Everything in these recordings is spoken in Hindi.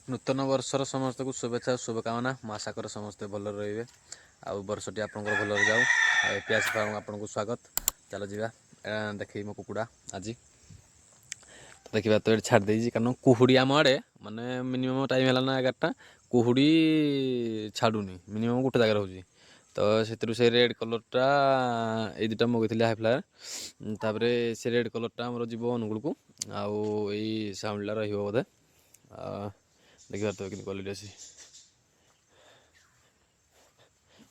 नूतन वर्षर समस्त को शुभेच्छा और शुभकामना आशा कर समस्ते भल रे आउ वर्षटी आप भल जाऊ इतिहास फार्म आपको स्वागत। चलो जा देख मो कुकुड़ा आज तो देखा तो ये छाड़ देजी कारण कुहुड़ी आम आड़े माने मिनिमम टाइम है ना 11टा कुहुड़ी छाड़ूनी मिनिमम गोटे जगह रोचे तो से रेड कलरटा ये दुटा मगेली हाई फ्लायर तापर से रेड कलरटा आमर जीव अनुगुल को आउ यही साउंडला रोधे देखिए तो कि क्वालिटी अच्छी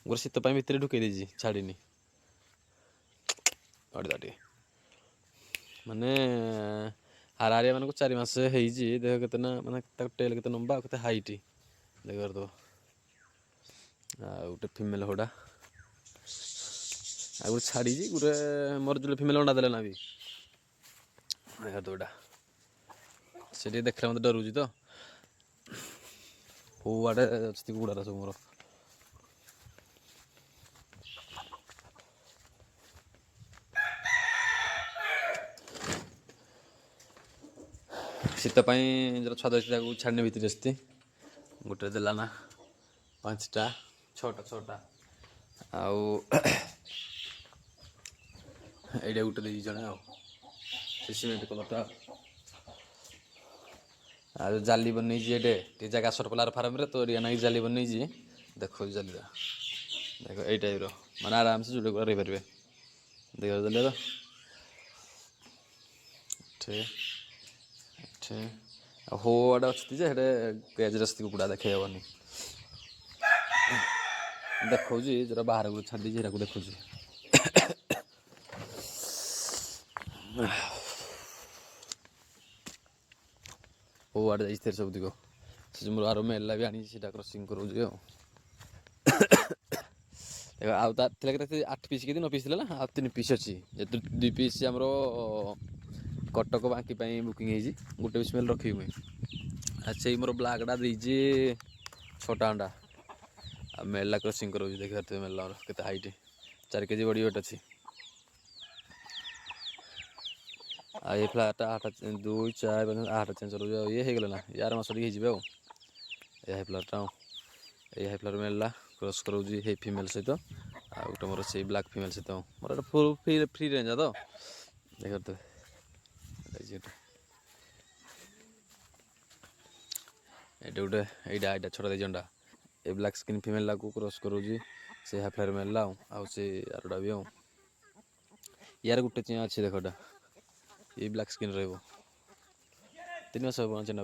गोटे शीत भितर ढुक देजी छाड़नी अड़े माने हारिया मान को 4 मास होती देख के माने टेल के लंबा के हाइट देख तो गोटे फिमेल होड़ा आ गोटे छाड़ी गोटे मोर जो फिमेल अंडा देला ना भी देख तो गोटा से देखने मत डरुची तो हो आड़े अच्छी कुकुड़ा सब मोर शीतपाई जो छुआ को छाड़ने भितर आसती गोटे देला ना 5टा 6टा आउ एटा गोटे दे जड़े सीमेंट कलरटा आ जाली बन जगह सरपलार फार्म रे तो एरिया ना जाली बन देखो जाली देख यही टाइप माने आराम से जुड़े रही पारे देख जाली तो हो आड़े अच्छी पेज रस्ती कुकुड़ा देखे हेनी देखा जो बाहर को छाड़ी देखा हो आड़े जाइए सब दिख से मोर आर मेला भी आनी क्रसिंग कर आते 8 पीस कि 9 पीस ना आ 3 पीस अच्छी 2 पीस आमर कटक बांकी बुकिंग गोटे भी स्मेल रखी मुई अच्छे मोर ब्लाकटा देजी 6टा अंडा आ मेला क्रसिंग कर देखिए मेला के हाइट 4 केजी बड़ी वेट अच्छी ये फ्लाटा 8 2 4 8 चेंज ये हो ना यार मस हो हाई फ्लाटा ये हाई फ्लार मेला क्रस कर फिमेल सहित आ गोटे मोर से ब्लाक फिमेल सहित मोर फुल फ्री रेंज तो देख तो ये गोटे यहाँ छोटा दे अंडा ये ब्लाक स्किन फिमेल को क्रस कर से हाई फ्लायर मेला आउ से आरटा भी यार गोटे चिं अच्छी देखटा ये ब्लाक स्किन रहा 3 मास हम चेना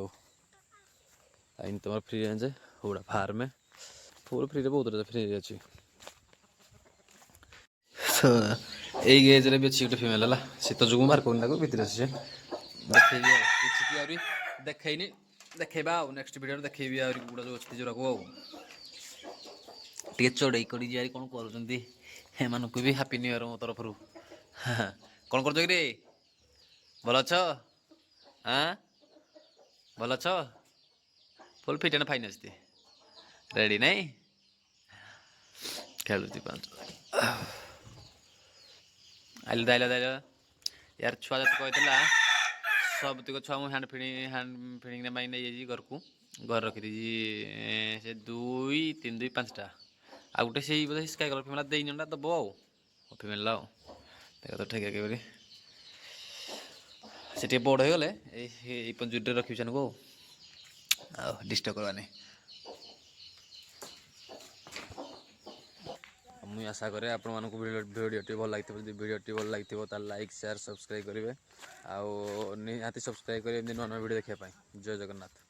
आई तुम फ्री रेंज होड़ा फार्म फुल फ्री बहुत फ्री अच्छी यही एज भी अच्छी गोटे फिमेल है शीत जो मार कर भितर आसी देखे देखनी देखा नेक्स्ट वीडियो देखी गुड़ा जो अच्छी जोरा को चढ़ई कर कौन कर भी हापी न्यू इयर मो तरफ कौन कर भल अछ हाँ भल अछ फुल फिट एंड फाइन अच्छी रेडी नहीं खेलु 5 आइल दाइल यार छुआ जब कहला सब तक छुआ मुझे हैंड फिडिंग नहीं घर को घर रखी से 2 3 2 5टा आ गोटे से बोले स्काई कलर फिमेल दे अंडा दब आ फिमेल देख तो ठेक के से बड़ हो गले पंजुरी रखी को डिस्टर्ब करवानी मुझे आशा करे आपण मानक वीडियो भल लगी वीडियो भल लगी लाइक शेयर सब्सक्राइब करेंगे आउ निहाती सब्सक्राइब करेंगे नुआ नुआ वीडियो देखापी जय जगन्नाथ।